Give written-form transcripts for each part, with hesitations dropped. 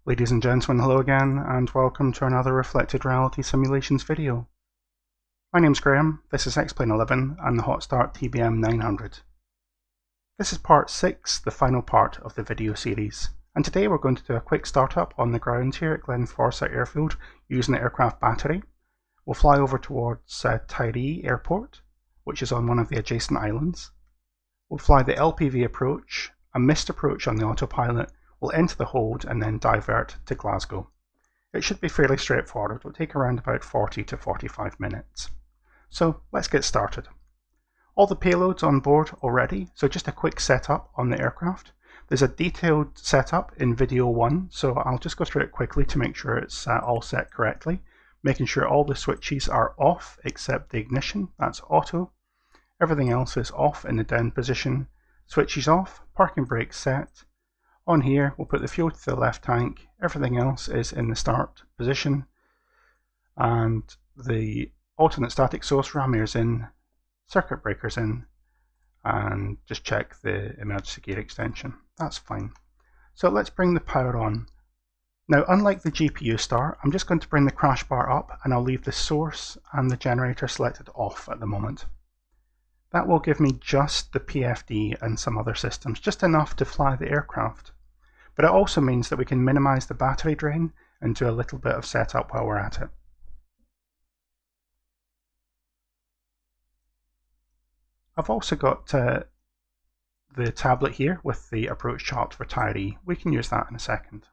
Ladies and gentlemen, hello again and welcome to another Reflected Reality Simulations video. My name's Graham, this is X-Plane 11 and the Hotstart TBM 900. This is part 6, the final part of the video series, and today we're going to do a quick startup on the ground here at Glenforsa Airfield using the aircraft battery. We'll fly over towards Tiree Airport, which is on one of the adjacent islands. We'll fly the LPV approach, a missed approach on the autopilot. We'll enter the hold and then divert to Glasgow. It should be fairly straightforward. It will take around about 40 to 45 minutes. So let's get started. All the payloads on board already, so just a quick setup on the aircraft. There's a detailed setup in video 1, so I'll just go through it quickly to make sure it's all set correctly, making sure all the switches are off except the ignition, that's auto. Everything else is off in the down position. Switches off, parking brake set. On here, we'll put the fuel to the left tank, everything else is in the start position, and the alternate static source ram is in, circuit breakers in, and just check the emergency gear extension. That's fine. So let's bring the power on. Now, unlike the GPU start, I'm just going to bring the crash bar up and I'll leave the source and the generator selected off at the moment. That will give me just the PFD and some other systems, just enough to fly the aircraft. But it also means that we can minimize the battery drain and do a little bit of setup while we're at it. I've also got the tablet here with the approach chart for Tiree. We can use that in a second.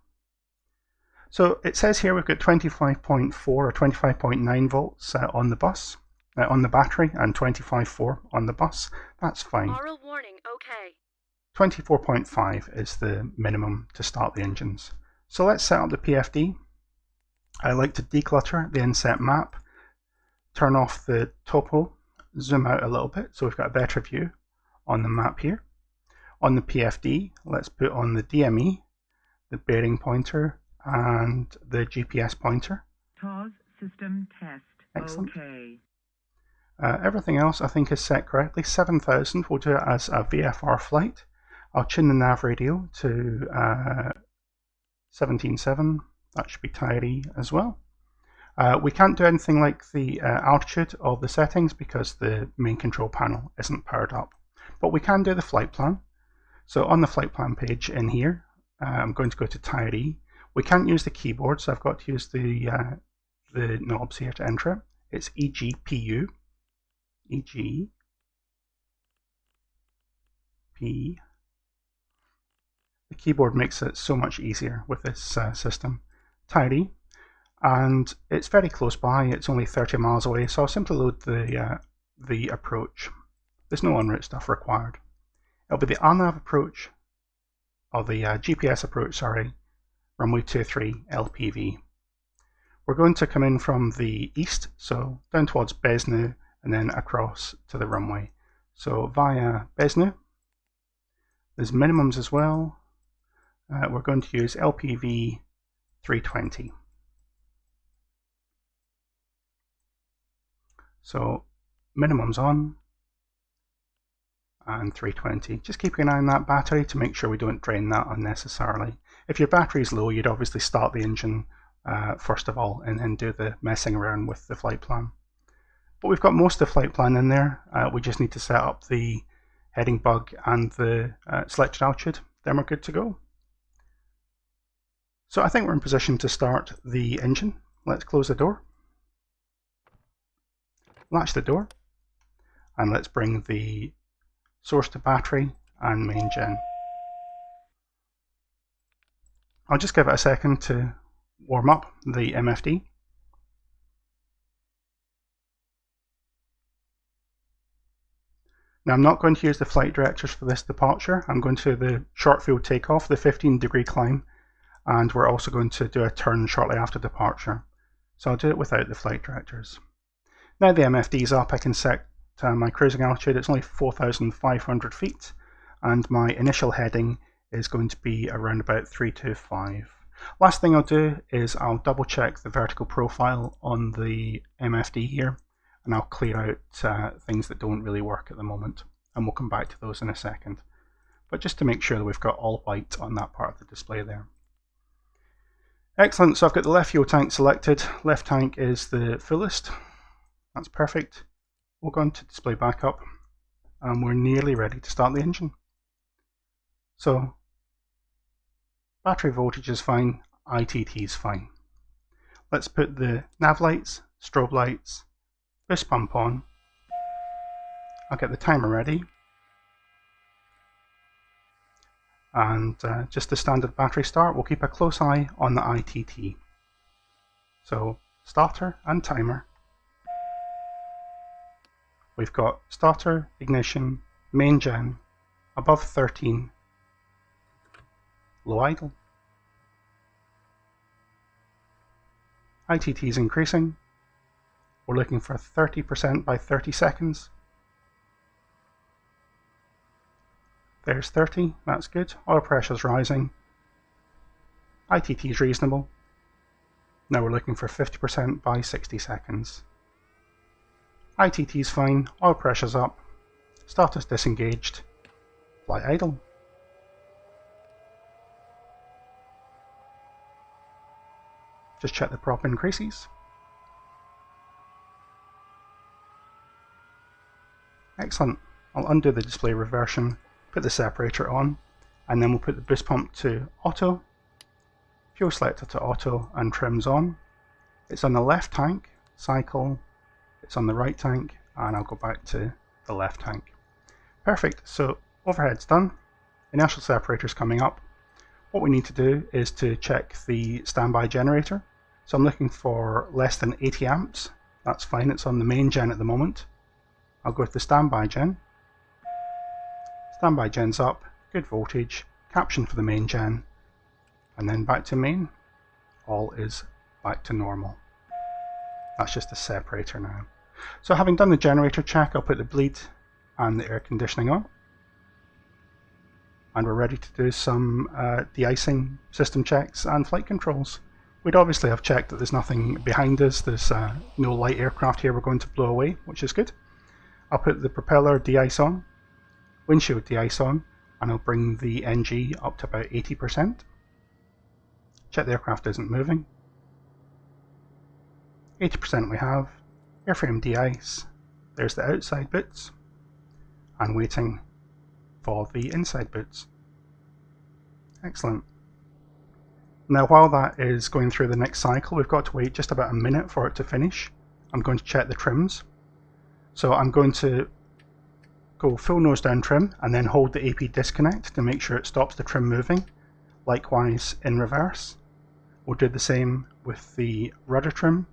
So it says here we've got 25.4 or 25.9 volts on the bus, on the battery, and 25.4 on the bus. That's fine. Aural warning, okay. 24.5 is the minimum to start the engines. So let's set up the PFD. I like to declutter the inset map, turn off the topo, zoom out a little bit so we've got a better view on the map here. On the PFD, let's put on the DME, the bearing pointer, and the GPS pointer. Pause system test. Excellent. Okay. Everything else I think is set correctly. 7000, we'll do it as a VFR flight. I'll tune the nav radio to 17.7, that should be Tiree as well. We can't do anything like the altitude or the settings because the main control panel isn't powered up. But we can do the flight plan. So on the flight plan page in here, I'm going to go to Tiree. We can't use the keyboard, so I've got to use the knobs here to enter it. It's EGPU. EGP. The keyboard makes it so much easier with this system. Tiree, and it's very close by. It's only 30 miles away, so I'll simply load the approach. There's no en route stuff required. It'll be the LNAV approach, or the GPS approach, sorry, runway 23 LPV. We're going to come in from the east, so down towards Besnu, and then across to the runway. So via Besnu, there's minimums as well. We're going to use LPV 320. So minimums on and 320. Just keeping an eye on that battery to make sure we don't drain that unnecessarily. If your battery is low, you'd obviously start the engine first of all and then do the messing around with the flight plan. But we've got most of the flight plan in there. We just need to set up the heading bug and the selected altitude. Then we're good to go. So I think we're in position to start the engine. Let's close the door, latch the door, and let's bring the source to battery and main gen. I'll just give it a second to warm up the MFD. Now I'm not going to use the flight directors for this departure. I'm going to the short field takeoff, the 15-degree climb, and we're also going to do a turn shortly after departure. So I'll do it without the flight directors. Now the MFD is up, I can set my cruising altitude. It's only 4,500 feet, and my initial heading is going to be around about 325. Last thing I'll do is I'll double check the vertical profile on the MFD here, and I'll clear out things that don't really work at the moment, and we'll come back to those in a second. But just to make sure that we've got all white on that part of the display there. Excellent, so I've got the left fuel tank selected. Left tank is the fullest. That's perfect. We'll go into display backup and we're nearly ready to start the engine. So, battery voltage is fine, ITT is fine. Let's put the nav lights, strobe lights, boost pump on. I'll get the timer ready. And just the standard battery start, we'll keep a close eye on the ITT. So, starter and timer. We've got starter, ignition, main gen, above 13, low idle. ITT is increasing. We're looking for 30% by 30 seconds. There's 30, that's good. Oil pressure's rising. ITT is reasonable. Now we're looking for 50% by 60 seconds. ITT is fine, oil pressure's up, starter's disengaged, flight idle. Just check the prop increases. Excellent. I'll undo the display reversion, put the separator on, and then we'll put the boost pump to auto, fuel selector to auto, and trims on. It's on the left tank, cycle, it's on the right tank, and I'll go back to the left tank. Perfect, so overhead's done, inertial separator's coming up. What we need to do is to check the standby generator. So I'm looking for less than 80 amps, that's fine, it's on the main gen at the moment. I'll go with the standby gen. Standby gen's up, good voltage, caption for the main gen, and then back to main. All is back to normal. That's just a separator now. So having done the generator check, I'll put the bleed and the air conditioning on. And we're ready to do some de-icing, system checks and flight controls. We'd obviously have checked that there's nothing behind us, there's no light aircraft here we're going to blow away, which is good. I'll put the propeller de-ice on, windshield de-ice on, and I'll bring the NG up to about 80%. Check the aircraft isn't moving. 80% we have. Airframe de-ice. There's the outside boots. And waiting for the inside boots. Excellent. Now while that is going through the next cycle, we've got to wait just about a minute for it to finish. I'm going to check the trims. So I'm going to go full nose down trim and then hold the AP disconnect to make sure it stops the trim moving. Likewise in reverse. We'll do the same with the rudder trim,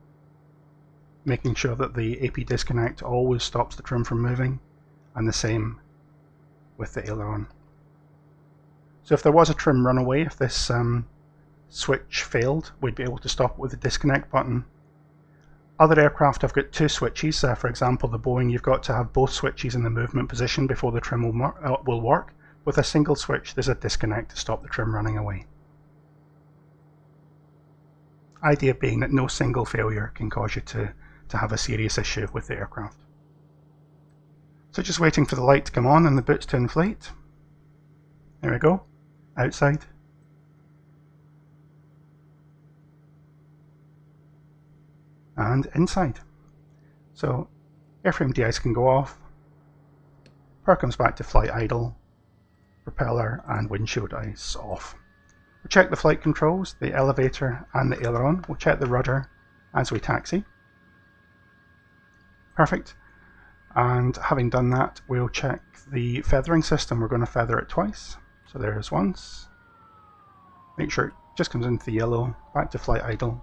making sure that the AP disconnect always stops the trim from moving, and the same with the aileron. So if there was a trim runaway, if this switch failed, we'd be able to stop it with the disconnect button. Other aircraft have got two switches. For example, the Boeing, you've got to have both switches in the movement position before the trim will work. With a single switch, there's a disconnect to stop the trim running away. Idea being that no single failure can cause you to have a serious issue with the aircraft. So just waiting for the light to come on and the boots to inflate. There we go, outside. And inside. So airframe de-ice can go off, power comes back to flight idle, propeller and windshield ice off. We'll check the flight controls, the elevator and the aileron. We'll check the rudder as we taxi. Perfect. And having done that, we'll check the feathering system. We're going to feather it twice. So there's once. Make sure it just comes into the yellow, back to flight idle.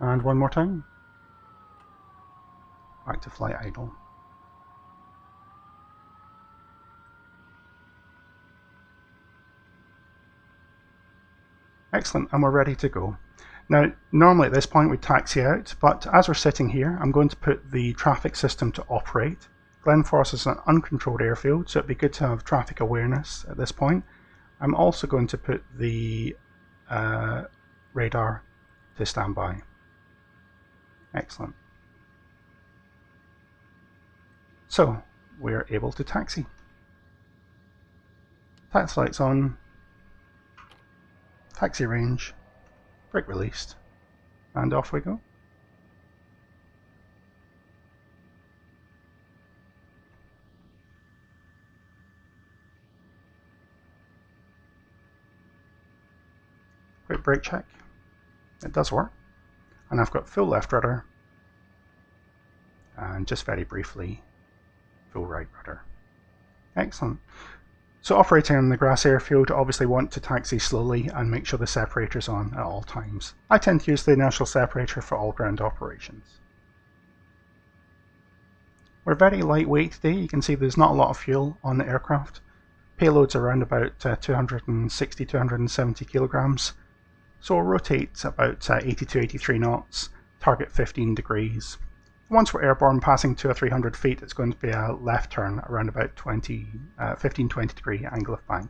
And one more time. Back to flight idle. Excellent, and we're ready to go. Now, normally at this point we taxi out, but as we're sitting here, I'm going to put the traffic system to operate. Glenforsa is an uncontrolled airfield, so it'd be good to have traffic awareness at this point. I'm also going to put the radar to standby. Excellent. So, we're able to taxi. Taxi lights on, taxi range, brake released, and off we go. Quick brake check. It does work. And I've got full left rudder, and just very briefly, full right rudder. Excellent. So operating on the grass airfield, obviously want to taxi slowly and make sure the separator's on at all times. I tend to use the inertial separator for all ground operations. We're very lightweight today. You can see there's not a lot of fuel on the aircraft. Payload's around about 260-270 kilograms. So we'll rotate about 80 to 83 knots, target 15 degrees. Once we're airborne passing 200 or 300 feet, it's going to be a left turn around about 15-20 degree angle of bank.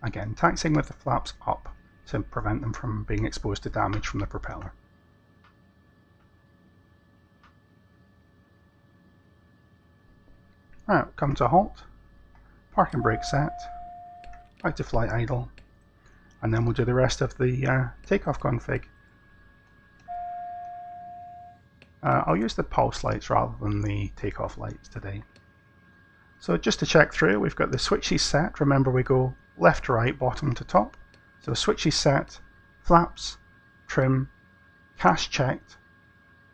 Again, taxiing with the flaps up to prevent them from being exposed to damage from the propeller. Right, come to a halt, parking brake set, out to flight idle, and then we'll do the rest of the takeoff config. I'll use the pulse lights rather than the takeoff lights today. So just to check through, we've got the switches set. Remember, we go left to right, bottom to top. So switches set, flaps, trim, cache checked,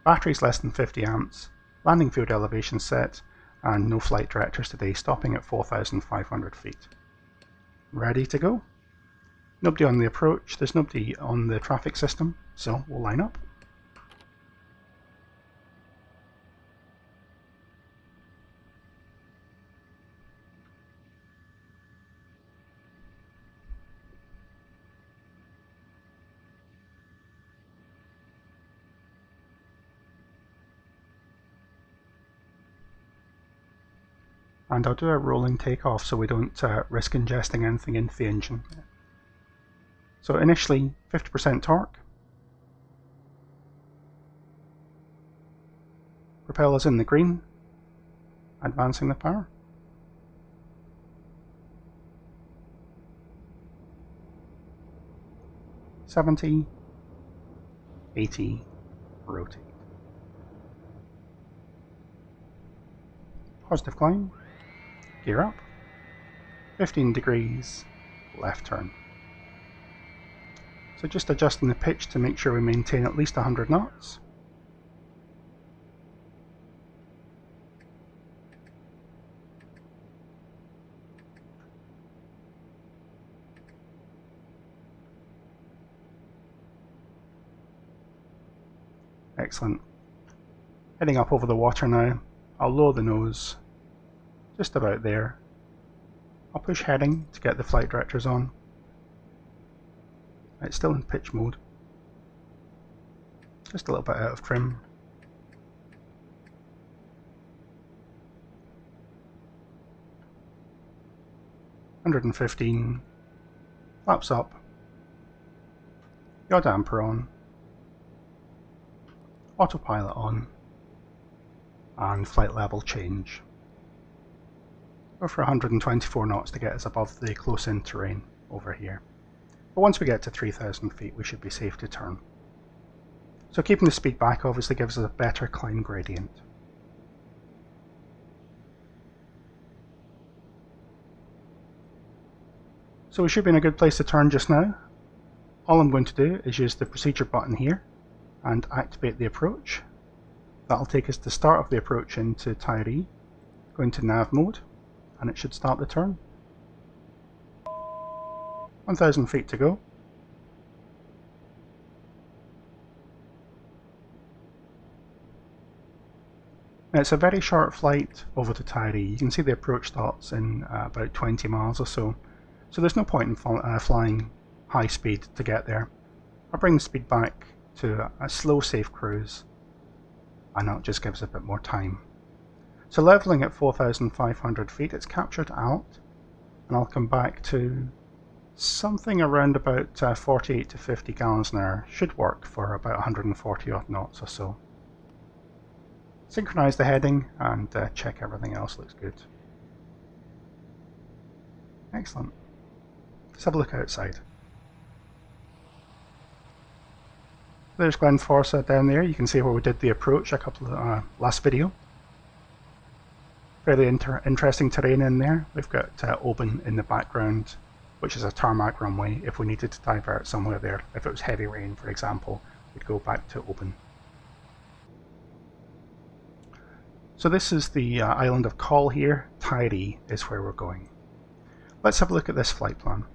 batteries less than 50 amps, landing field elevation set, and no flight directors today, stopping at 4,500 feet. Ready to go. Nobody on the approach, there's nobody on the traffic system, so we'll line up. And I'll do a rolling takeoff so we don't risk ingesting anything into the engine. So initially 50% torque. Propeller's in the green, advancing the power. $70, $80, rotate. Positive climb. Gear up, 15 degrees, left turn. So just adjusting the pitch to make sure we maintain at least 100 knots. Excellent. Heading up over the water now. I'll lower the nose. Just about there. I'll push heading to get the flight directors on. It's still in pitch mode. Just a little bit out of trim. $115. Flaps up. Yaw damper on. Autopilot on. And flight level change. Go for 124 knots to get us above the close-in terrain over here. But once we get to 3,000 feet, we should be safe to turn. So keeping the speed back obviously gives us a better climb gradient. So we should be in a good place to turn just now. All I'm going to do is use the procedure button here and activate the approach. That'll take us to the start of the approach into Tiree, go into nav mode, and it should start the turn. 1,000 feet to go. Now it's a very short flight over to Tiree. You can see the approach starts in about 20 miles or so. So there's no point in flying high speed to get there. I'll bring the speed back to a slow, safe cruise, and that'll just give us a bit more time. So leveling at 4,500 feet, it's captured alt, and I'll come back to something around about 48 to 50 gallons an hour should work for about 140 odd knots or so. Synchronize the heading and check everything else looks good. Excellent. Let's have a look outside. There's Glenforsa down there. You can see where we did the approach a couple of last video. Fairly interesting terrain in there. We've got Oban in the background, which is a tarmac runway. If we needed to divert somewhere there, if it was heavy rain for example, we'd go back to Oban. So this is the island of Call here. Tiree is where we're going. Let's have a look at this flight plan.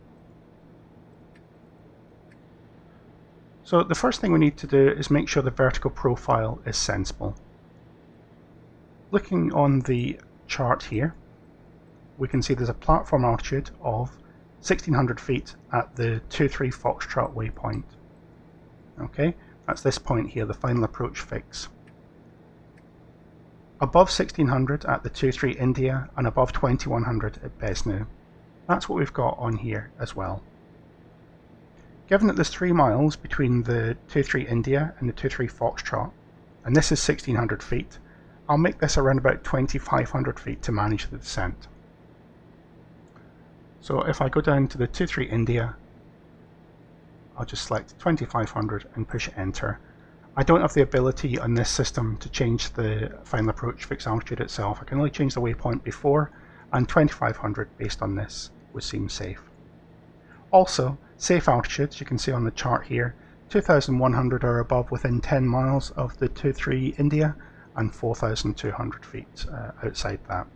So the first thing we need to do is make sure the vertical profile is sensible. Looking on the chart here, we can see there's a platform altitude of 1600 feet at the 23 Foxtrot waypoint. Okay, that's this point here, the final approach fix. Above 1600 at the 23 India and above 2100 at Besnu. That's what we've got on here as well. Given that there's 3 miles between the 23 India and the 23 Foxtrot, and this is 1600 feet, I'll make this around about 2500 feet to manage the descent. So if I go down to the 23 India, I'll just select 2500 and push enter. I don't have the ability on this system to change the final approach fix altitude itself. I can only change the waypoint before, and 2500 based on this would seem safe. Also, safe altitudes, you can see on the chart here, 2100 or above within 10 miles of the 23 India and 4200 feet outside that.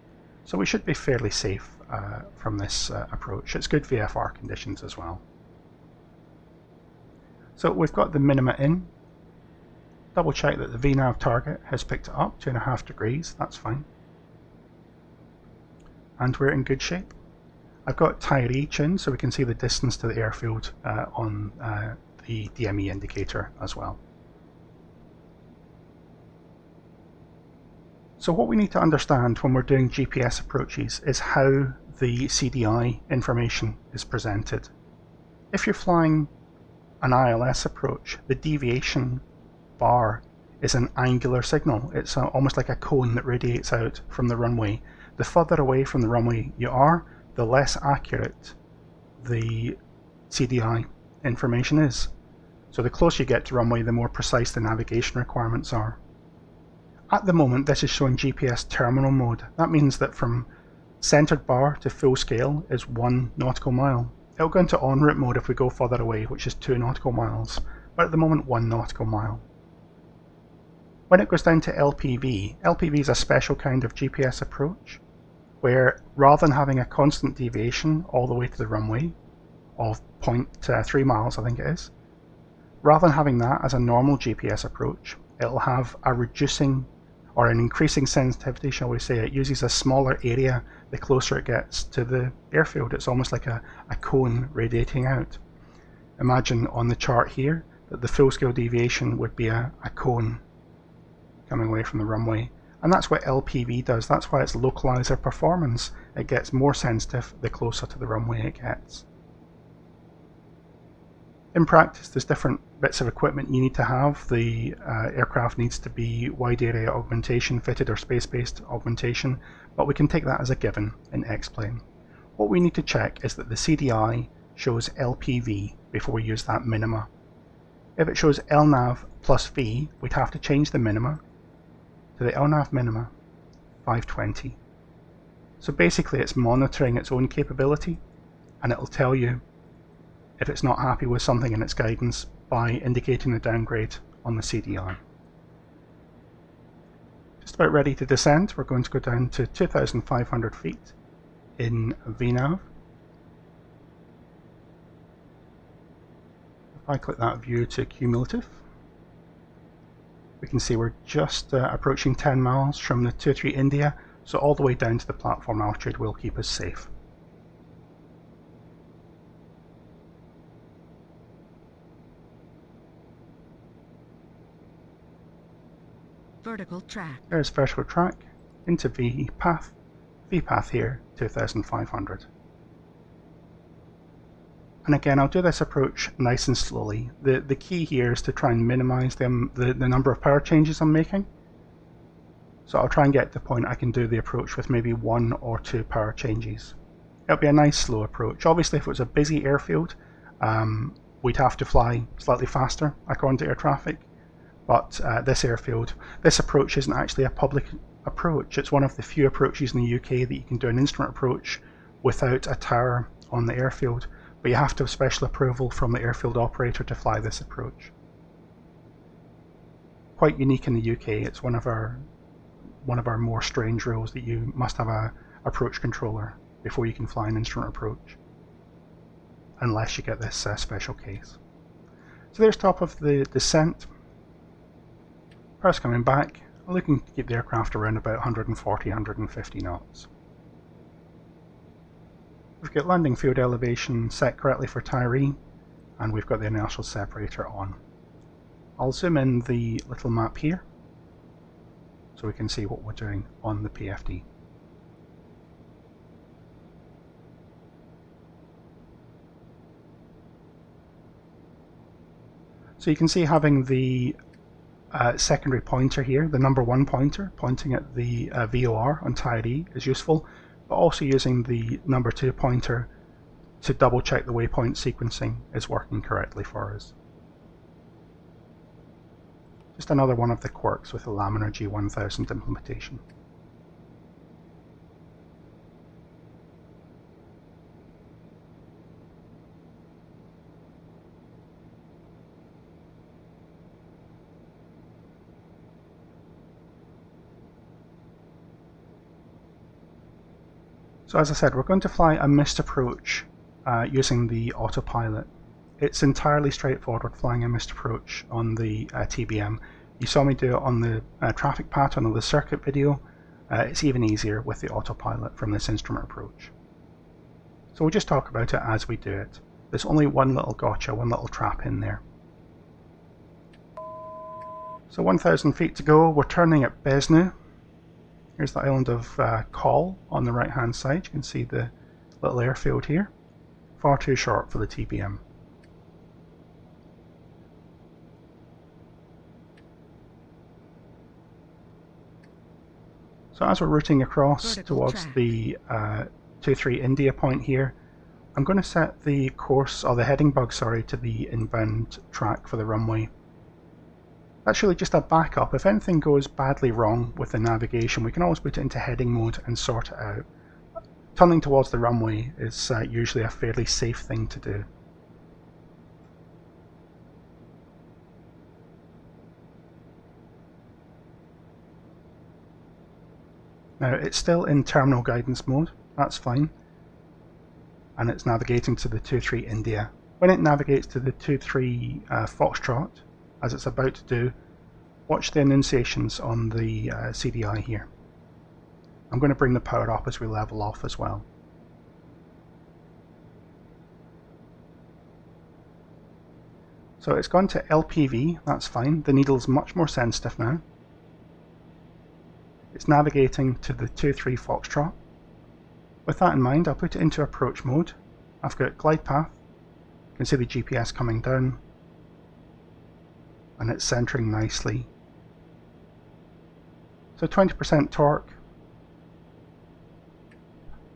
So we should be fairly safe from this approach. It's good VFR conditions as well. So we've got the minima in. Double check that the VNAV target has picked it up, 2.5 degrees, that's fine. And we're in good shape. I've got Tiree tuned so we can see the distance to the airfield on the DME indicator as well. So what we need to understand when we're doing GPS approaches is how the CDI information is presented. If you're flying an ILS approach, the deviation bar is an angular signal. It's almost like a cone that radiates out from the runway. The further away from the runway you are, the less accurate the CDI information is. So the closer you get to runway, the more precise the navigation requirements are. At the moment, this is showing GPS terminal mode. That means that from centered bar to full scale is 1 nautical mile. It'll go into en route mode if we go further away, which is 2 nautical miles, but at the moment 1 nautical mile. When it goes down to LPV, LPV is a special kind of GPS approach, where rather than having a constant deviation all the way to the runway of 0.3 miles, I think it is, rather than having that as a normal GPS approach, it'll have a reducing or an increasing sensitivity, shall we say. It uses a smaller area the closer it gets to the airfield. It's almost like a cone radiating out. Imagine on the chart here that the full-scale deviation would be a cone coming away from the runway. And that's what LPV does. That's why it's Localiser Performance. It gets more sensitive the closer to the runway it gets. In practice, there's different bits of equipment you need to have. The aircraft needs to be wide area augmentation fitted or space-based augmentation, but we can take that as a given in X-Plane. What we need to check is that the CDI shows LPV before we use that minima. If it shows LNAV plus V, we'd have to change the minima to the LNAV minima 520. So basically it's monitoring its own capability, and it'll tell you if it's not happy with something in its guidance by indicating the downgrade on the CDI. Just about ready to descend. We're going to go down to 2,500 feet in VNAV. If I click that view to cumulative, we can see we're just approaching 10 miles from the 23 India, so all the way down to the platform altitude will keep us safe. Vertical track. There's vertical track into VPath. VPath here, 2,500. And again, I'll do this approach nice and slowly. The key here is to try and minimize the number of power changes I'm making. So I'll try and get to the point I can do the approach with maybe 1 or 2 power changes. It'll be a nice slow approach. Obviously if it was a busy airfield, we'd have to fly slightly faster according to air traffic. But this airfield, this approach isn't actually a public approach. It's one of the few approaches in the UK that you can do an instrument approach without a tower on the airfield. But you have to have special approval from the airfield operator to fly this approach. Quite unique in the UK. It's one of our more strange rules that you must have a approach controller before you can fly an instrument approach, unless you get this special case. So there's top of the descent. Power's coming back. I'm looking to keep the aircraft around about 140-150 knots. We've got landing field elevation set correctly for Tiree, and we've got the inertial separator on. I'll zoom in the little map here so we can see what we're doing on the PFD. So you can see having the secondary pointer here, the number 1 pointer, pointing at the VOR on Tiree is useful, but also using the number 2 pointer to double check the waypoint sequencing is working correctly for us. Just another one of the quirks with the laminar G1000 implementation. So as I said, we're going to fly a missed approach using the autopilot. It's entirely straightforward flying a missed approach on the TBM. You saw me do it on the traffic pattern of the circuit video. It's even easier with the autopilot from this instrument approach. So we'll just talk about it as we do it. There's only one little gotcha, one little trap in there. So 1,000 feet to go, we're turning at Besnu. Here's the island of Call on the right hand side. You can see the little airfield here. Far too short for the TBM. So as we're routing across towards the 23 India point here, I'm going to set the course, or the heading bug, sorry, to the inbound track for the runway. That's really just a backup. If anything goes badly wrong with the navigation, we can always put it into heading mode and sort it out. Turning towards the runway is usually a fairly safe thing to do. Now it's still in terminal guidance mode, that's fine. And it's navigating to the 23 India. When it navigates to the 23 Foxtrot, as it's about to do, watch the enunciations on the CDI here. I'm going to bring the power up as we level off as well. So it's gone to LPV, that's fine. The needle's much more sensitive now. It's navigating to the 23 Foxtrot. With that in mind, I'll put it into approach mode. I've got glide path. You can see the GPS coming down. And it's centering nicely. So 20% torque,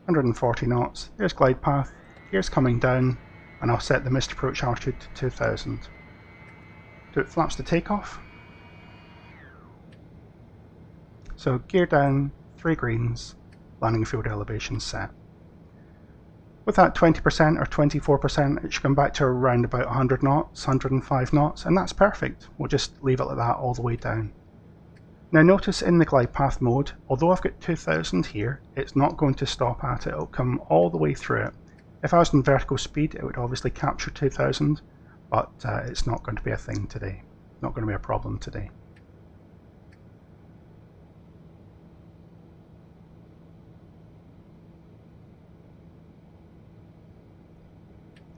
140 knots, there's glide path, here's coming down, and I'll set the missed approach altitude to 2000. Do it flaps to takeoff. So gear down, 3 greens, landing field elevation set. With that 20% or 24%, it should come back to around about 100 knots, 105 knots, and that's perfect. We'll just leave it like that all the way down. Now notice in the glide path mode, although I've got 2000 here, it's not going to stop at it, it'll come all the way through it. If I was in vertical speed, it would obviously capture 2000, but it's not going to be a thing today. Not going to be a problem today.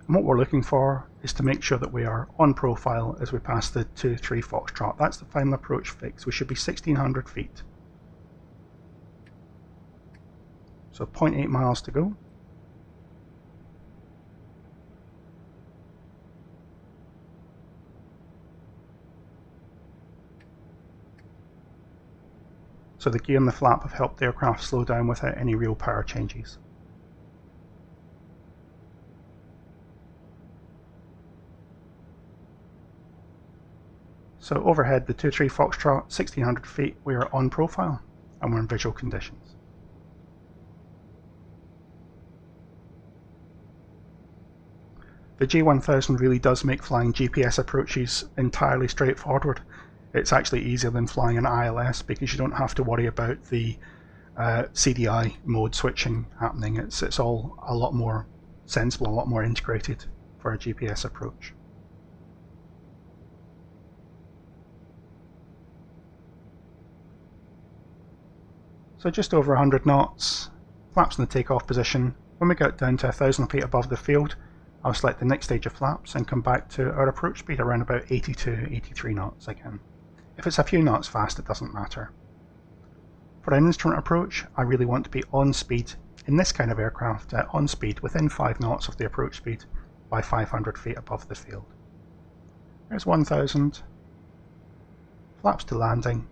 And what we're looking for is to make sure that we are on profile as we pass the 2-3 Foxtrot. That's the final approach fix. We should be 1600 feet. So 0.8 miles to go. so the gear and the flap have helped the aircraft slow down without any real power changes. So overhead, the 23 Foxtrot, 1600 feet, we are on profile and we're in visual conditions. The G1000 really does make flying GPS approaches entirely straightforward. It's actually easier than flying an ILS because you don't have to worry about the CDI mode switching happening. It's all a lot more sensible, a lot more integrated for a GPS approach. So just over 100 knots, flaps in the takeoff position. When we get down to 1000 feet above the field, I'll select the next stage of flaps and come back to our approach speed around about 82, 83 knots again. If it's a few knots fast, it doesn't matter. For an instrument approach, I really want to be on speed, in this kind of aircraft, on speed within 5 knots of the approach speed by 500 feet above the field. There's 1000, flaps to landing.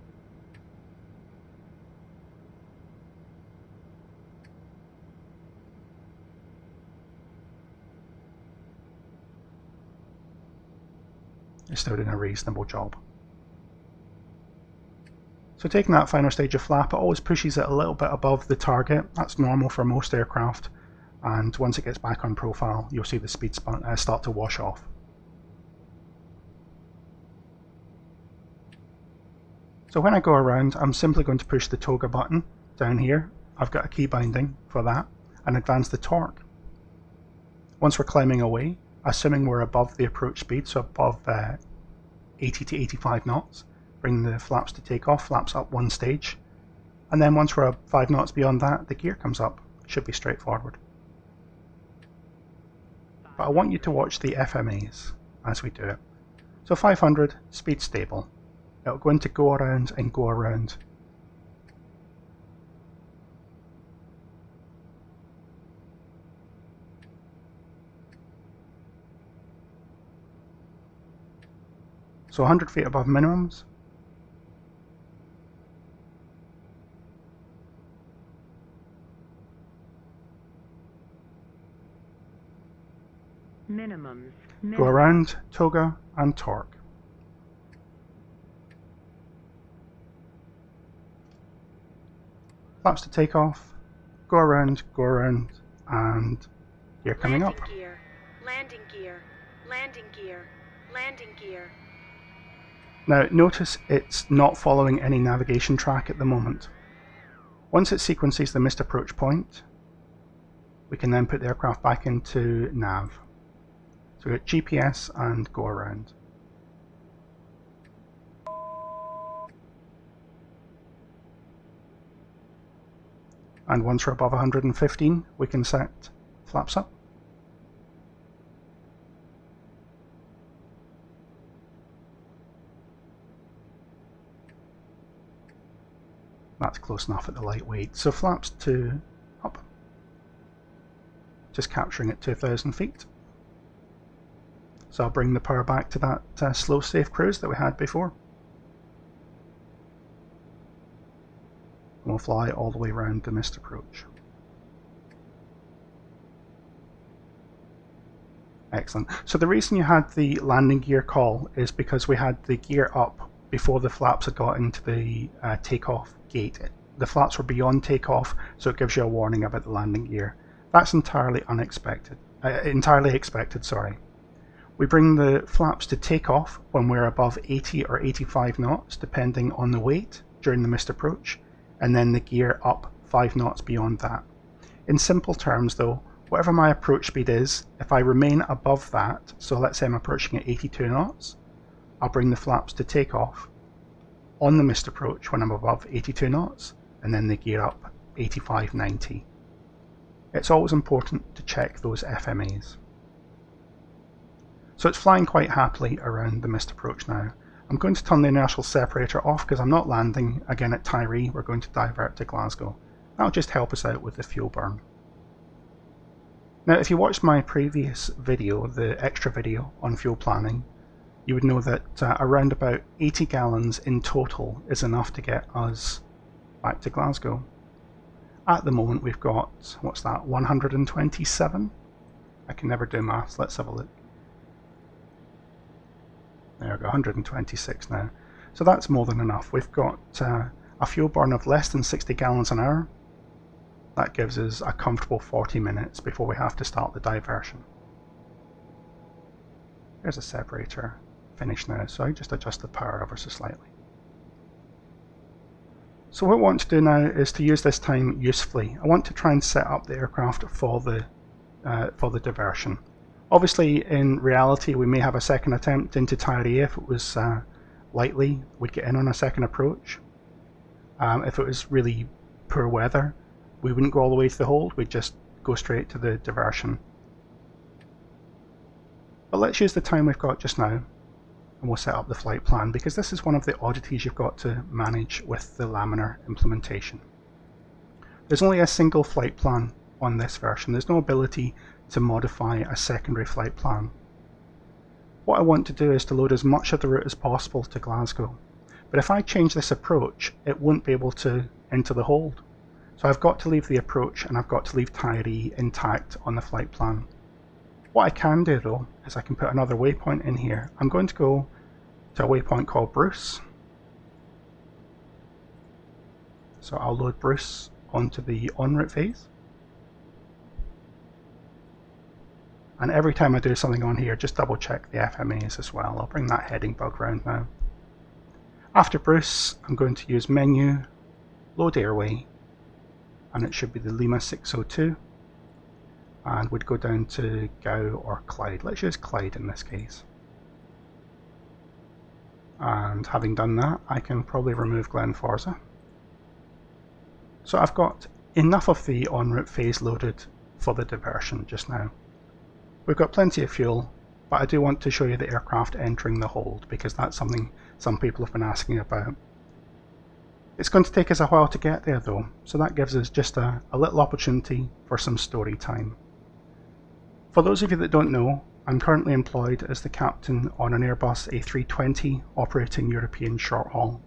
It's still doing a reasonable job. So taking that final stage of flap, it always pushes it a little bit above the target. That's normal for most aircraft, and once it gets back on profile, you'll see the speed start to wash off. So when I go around, I'm simply going to push the toga button down here. I've got a key binding for that, and advance the torque. Once we're climbing away, assuming we're above the approach speed, so above 80 to 85 knots, bring the flaps to takeoff, flaps up one stage, and then once we're 5 knots beyond that, the gear comes up. Should be straightforward. But I want you to watch the FMAs as we do it. So 500, speed stable. It'll go into go around and go around. So 100 feet above minimums. Minimums. Go around, toga, and torque. Flaps to take off, go around, and gear coming up. Gear, landing gear, landing gear, landing gear. Now notice it's not following any navigation track at the moment. Once it sequences the missed approach point, we can then put the aircraft back into nav. So we got GPS and go around. And once we're above 115, we can set flaps up. That's close enough at the lightweight. So flaps to up. Just capturing at 2,000 feet. So I'll bring the power back to that slow, safe cruise that we had before. And we'll fly all the way around the missed approach. Excellent. So the reason you had the landing gear call is because we had the gear up before the flaps had got into the takeoff gate. The flaps were beyond takeoff, so it gives you a warning about the landing gear. That's entirely expected, sorry. We bring the flaps to takeoff when we're above 80 or 85 knots, depending on the weight during the missed approach, and then the gear up 5 knots beyond that. In simple terms though, whatever my approach speed is, if I remain above that, so let's say I'm approaching at 82 knots, I'll bring the flaps to takeoff on the missed approach when I'm above 82 knots, and then the gear up 85, 90. It's always important to check those FMAs. So it's flying quite happily around the missed approach now. I'm going to turn the inertial separator off because I'm not landing again at Tiree. We're going to divert to Glasgow. That'll just help us out with the fuel burn. Now if you watched my previous video, the extra video on fuel planning, you would know that around about 80 gallons in total is enough to get us back to Glasgow. At the moment we've got, what's that, 127? I can never do maths, let's have a look. There we go, 126 now. So that's more than enough. We've got a fuel burn of less than 60 gallons an hour. That gives us a comfortable 40 minutes before we have to start the diversion. There's a separator finished now, so I just adjust the power ever so slightly. So what I want to do now is to use this time usefully. I want to try and set up the aircraft for the diversion. Obviously, in reality, we may have a second attempt into Tiree if it was likely we'd get in on a second approach. If it was really poor weather, we wouldn't go all the way to the hold, we'd just go straight to the diversion. But let's use the time we've got just now, and we'll set up the flight plan, because this is one of the oddities you've got to manage with the laminar implementation. There's only a single flight plan on this version. There's no ability to modify a secondary flight plan. What I want to do is to load as much of the route as possible to Glasgow. But if I change this approach, it won't be able to enter the hold. So I've got to leave the approach and I've got to leave Tiree intact on the flight plan. What I can do though, is I can put another waypoint in here. I'm going to go to a waypoint called Bruce. So I'll load Bruce onto the en route phase. And every time I do something on here, just double check the FMAs as well. I'll bring that heading bug round now. After Bruce, I'm going to use menu, load airway, and it should be the Lima 602. And we'd go down to Gow or Clyde. Let's use Clyde in this case. And having done that, I can probably remove Glenforsa. So I've got enough of the en route phase loaded for the diversion just now. We've got plenty of fuel, but I do want to show you the aircraft entering the hold, because that's something some people have been asking about. It's going to take us a while to get there though, so that gives us just a little opportunity for some story time. For those of you that don't know, I'm currently employed as the captain on an Airbus A320 operating European short haul.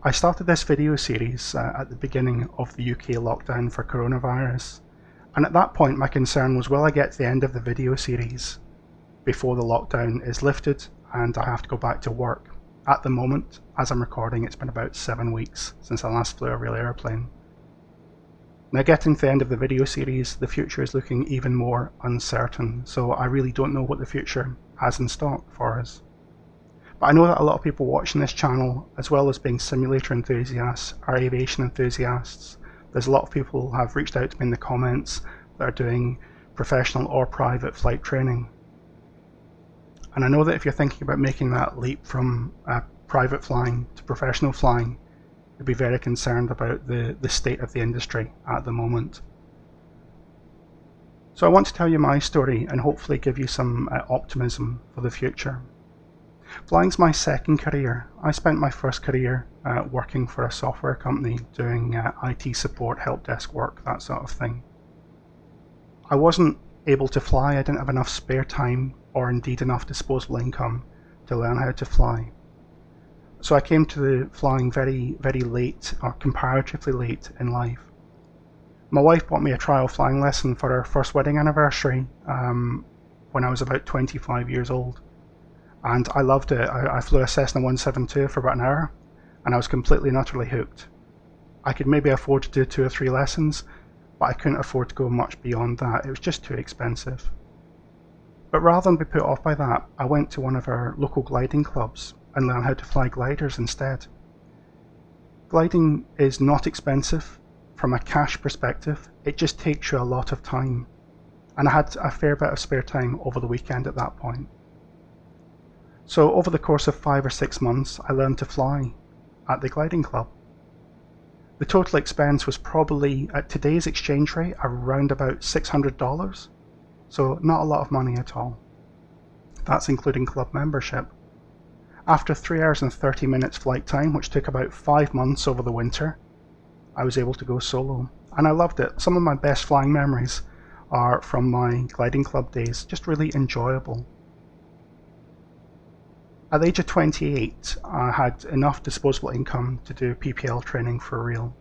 I started this video series at the beginning of the UK lockdown for coronavirus, and at that point my concern was, will I get to the end of the video series before the lockdown is lifted and I have to go back to work? At the moment, as I'm recording, it's been about 7 weeks since I last flew a real airplane. Now, getting to the end of the video series, the future is looking even more uncertain, so I really don't know what the future has in stock for us. But I know that a lot of people watching this channel, as well as being simulator enthusiasts, are aviation enthusiasts. There's a lot of people who have reached out to me in the comments that are doing professional or private flight training. And I know that if you're thinking about making that leap from private flying to professional flying, you'd be very concerned about the state of the industry at the moment. So I want to tell you my story and hopefully give you some optimism for the future. Flying's my second career. I spent my first career working for a software company doing IT support, help desk work, that sort of thing. I wasn't able to fly. I didn't have enough spare time or indeed enough disposable income to learn how to fly. So I came to the flying very, very late, or comparatively late in life. My wife bought me a trial flying lesson for our first wedding anniversary when I was about 25 years old. And I loved it. I flew a Cessna 172 for about an hour, and I was completely and utterly hooked. I could maybe afford to do 2 or 3 lessons, but I couldn't afford to go much beyond that. It was just too expensive. But rather than be put off by that, I went to one of our local gliding clubs and learned how to fly gliders instead. Gliding is not expensive from a cash perspective, it just takes you a lot of time. And I had a fair bit of spare time over the weekend at that point. So over the course of 5 or 6 months, I learned to fly at the gliding club. The total expense was probably, at today's exchange rate, around about $600. So not a lot of money at all. That's including club membership. After 3 hours and 30 minutes flight time, which took about 5 months over the winter, I was able to go solo. And I loved it. Some of my best flying memories are from my gliding club days, just really enjoyable. At the age of 28, I had enough disposable income to do PPL training for real.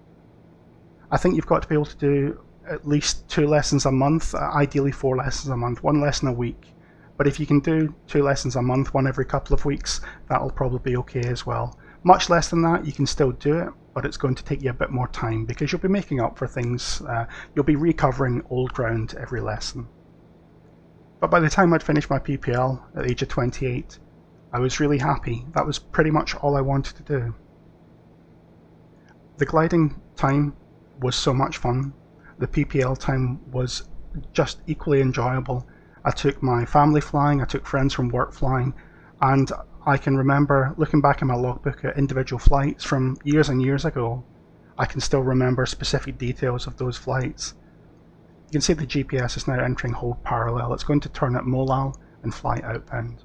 I think you've got to be able to do at least 2 lessons a month, ideally 4 lessons a month, 1 lesson a week. But if you can do 2 lessons a month, 1 every couple of weeks, that'll probably be okay as well. Much less than that, you can still do it, but it's going to take you a bit more time because you'll be making up for things, you'll be recovering old ground every lesson. But by the time I'd finished my PPL at the age of 28, I was really happy. That was pretty much all I wanted to do. The gliding time was so much fun. The PPL time was just equally enjoyable. I took my family flying, I took friends from work flying, and I can remember looking back in my logbook at individual flights from years and years ago. I can still remember specific details of those flights. You can see the GPS is now entering hold parallel. It's going to turn at MOLAL and fly outbound.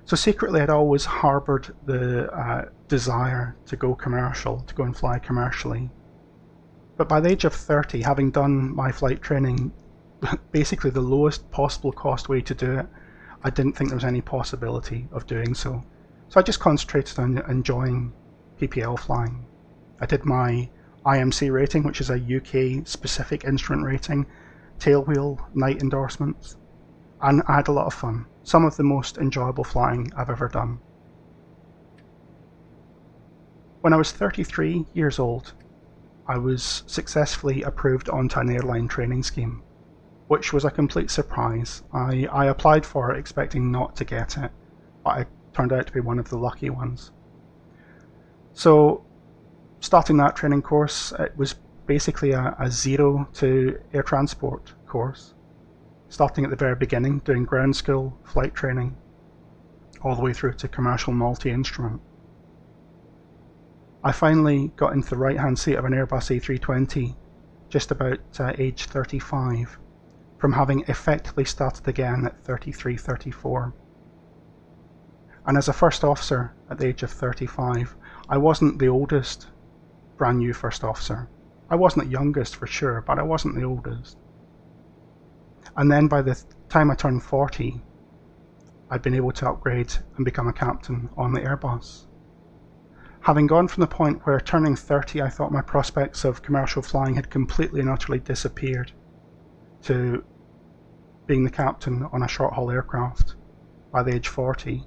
So secretly I'd always harboured the desire to go commercial, to go and fly commercially. But by the age of 30, having done my flight training, basically the lowest possible cost way to do it, I didn't think there was any possibility of doing so. So I just concentrated on enjoying PPL flying. I did my IMC rating, which is a UK specific instrument rating, tailwheel, night endorsements, and I had a lot of fun. Some of the most enjoyable flying I've ever done. When I was 33 years old, I was successfully approved onto an airline training scheme, which was a complete surprise. I applied for it expecting not to get it, but I turned out to be one of the lucky ones. So starting that training course, it was basically a zero to air transport course. Starting at the very beginning, doing ground school, flight training, all the way through to commercial multi-instrument. I finally got into the right-hand seat of an Airbus A320 just about age 35, from having effectively started again at 33, 34. And as a first officer at the age of 35, I wasn't the oldest brand new first officer. I wasn't the youngest for sure, but I wasn't the oldest. And then by the time I turned 40, I'd been able to upgrade and become a captain on the Airbus. Having gone from the point where turning 30 I thought my prospects of commercial flying had completely and utterly disappeared, to being the captain on a short-haul aircraft by the age 40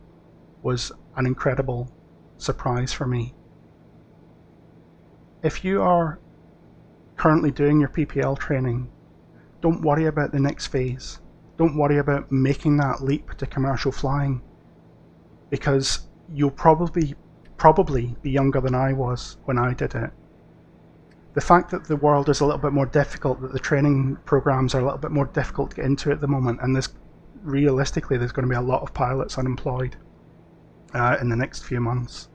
was an incredible surprise for me. If you are currently doing your PPL training, don't worry about the next phase. Don't worry about making that leap to commercial flying, because you'll probably be younger than I was when I did it. The fact that the world is a little bit more difficult, that the training programs are a little bit more difficult to get into at the moment, and realistically there's going to be a lot of pilots unemployed in the next few months.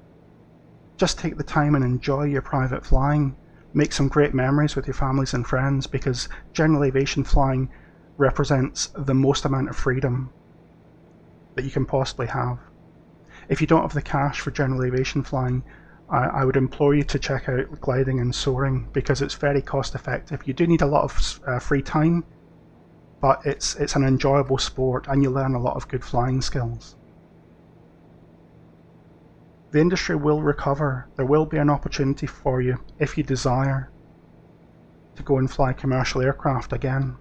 Just take the time and enjoy your private flying. Make some great memories with your families and friends, because general aviation flying represents the most amount of freedom that you can possibly have. If you don't have the cash for general aviation flying, I would implore you to check out gliding and soaring, because it's very cost effective. You do need a lot of free time, but it's an enjoyable sport and you learn a lot of good flying skills. The industry will recover. There will be an opportunity for you if you desire to go and fly commercial aircraft again.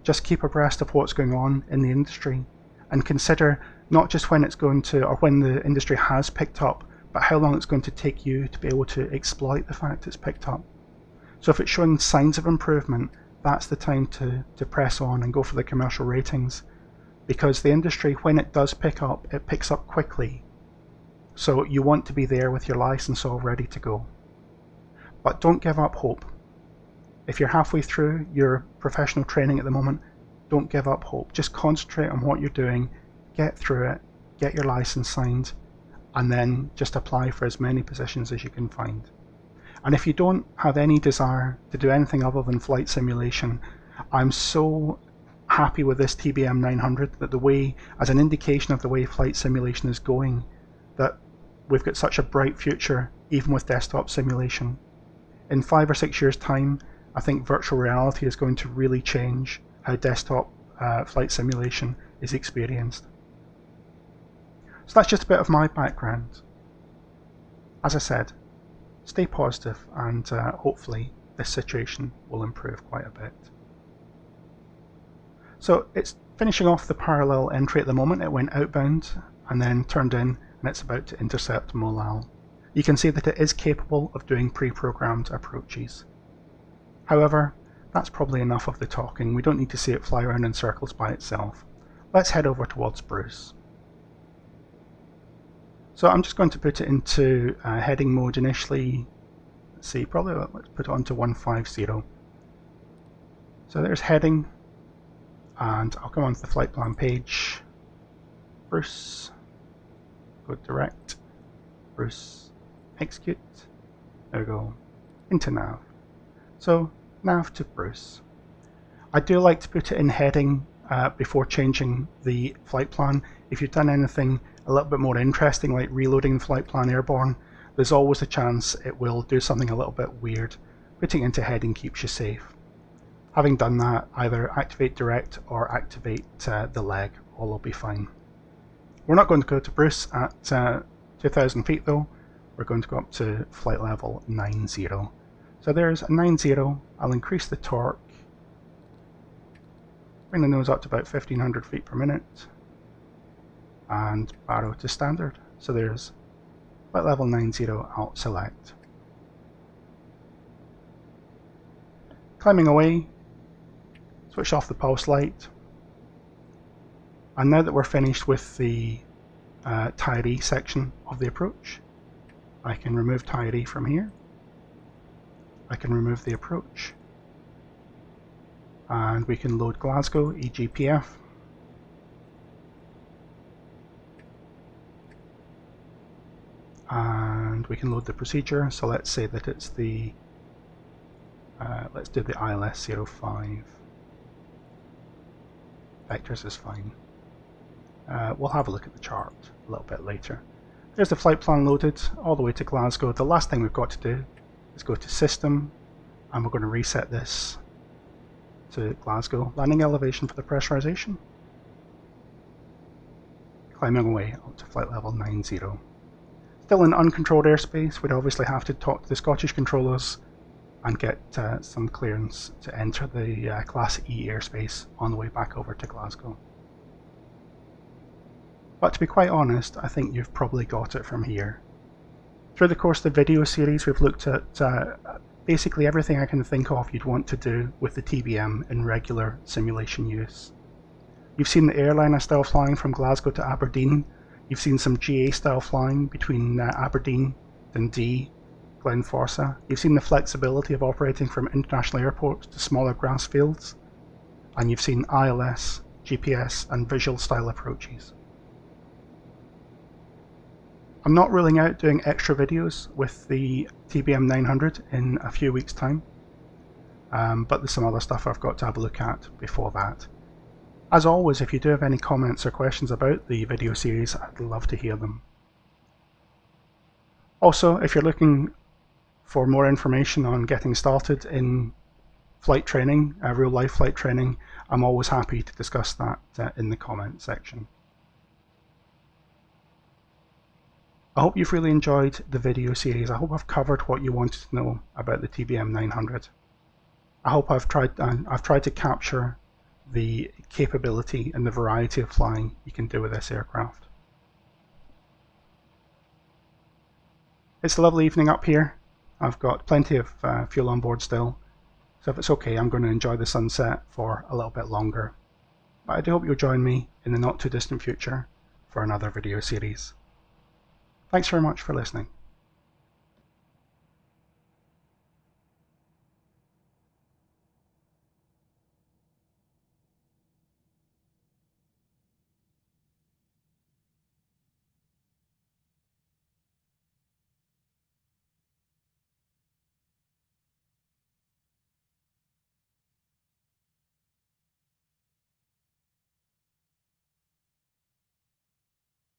Just keep abreast of what's going on in the industry and consider not just when it's going to, or when the industry has picked up, but how long it's going to take you to be able to exploit the fact it's picked up. So if it's showing signs of improvement, that's the time to press on and go for the commercial ratings, because the industry, when it does pick up, it picks up quickly. So you want to be there with your license all ready to go. But don't give up hope. If you're halfway through your professional training at the moment, don't give up hope. Just concentrate on what you're doing, get through it, get your license signed, and then just apply for as many positions as you can find. And if you don't have any desire to do anything other than flight simulation, I'm so happy with this TBM 900 that the way, as an indication of the way flight simulation is going, that we've got such a bright future even with desktop simulation. In 5 or 6 years time, I think virtual reality is going to really change how desktop flight simulation is experienced. So that's just a bit of my background. As I said, stay positive and hopefully this situation will improve quite a bit. So it's finishing off the parallel entry at the moment. It went outbound and then turned in, and it's about to intercept Molal. You can see that it is capable of doing pre-programmed approaches. However, that's probably enough of the talking. We don't need to see it fly around in circles by itself. Let's head over towards Bruce. So I'm just going to put it into heading mode initially. Let's see, probably let's put it onto 150. So there's heading, and I'll come onto the flight plan page. Bruce, go direct, Bruce, execute, there we go, into nav. So nav to Bruce. I do like to put it in heading before changing the flight plan. If you've done anything a little bit more interesting, like reloading the flight plan airborne, there's always a chance it will do something a little bit weird. Putting it into heading keeps you safe. Having done that, either activate direct or activate the leg, all will be fine. We're not going to go to Bruce at 2,000 feet though, we're going to go up to flight level 90. So there's a 90, I'll increase the torque, bring the nose up to about 1,500 feet per minute, and barrow to standard. So there's flight level 90, I'll select. Climbing away, switch off the pulse light, and now that we're finished with the Tiree section of the approach, I can remove Tiree from here. I can remove the approach, and we can load Glasgow EGPU. And we can load the procedure. So let's say that it's the let's do the ILS 05. Vectors is fine. We'll have a look at the chart a little bit later. There's the flight plan loaded all the way to Glasgow. The last thing we've got to do is go to System, and we're going to reset this to Glasgow. Landing elevation for the pressurization. Climbing away up to flight level 90. Still in uncontrolled airspace, we'd obviously have to talk to the Scottish controllers and get some clearance to enter the Class E airspace on the way back over to Glasgow. But to be quite honest, I think you've probably got it from here. Through the course of the video series, we've looked at basically everything I can think of you'd want to do with the TBM in regular simulation use. You've seen the airliner style flying from Glasgow to Aberdeen. You've seen some GA style flying between Aberdeen, Dundee, Glenforsa. You've seen the flexibility of operating from international airports to smaller grass fields. And you've seen ILS, GPS and visual style approaches. I'm not ruling out doing extra videos with the TBM 900 in a few weeks' time, but there's some other stuff I've got to have a look at before that. As always, if you do have any comments or questions about the video series, I'd love to hear them. Also, if you're looking for more information on getting started in flight training, real-life flight training, I'm always happy to discuss that in the comment section. I hope you've really enjoyed the video series. I hope I've covered what you wanted to know about the TBM 900. I hope I've tried to capture the capability and the variety of flying you can do with this aircraft. It's a lovely evening up here. I've got plenty of fuel on board still, so if it's okay, I'm going to enjoy the sunset for a little bit longer. But I do hope you'll join me in the not too distant future for another video series. Thanks very much for listening.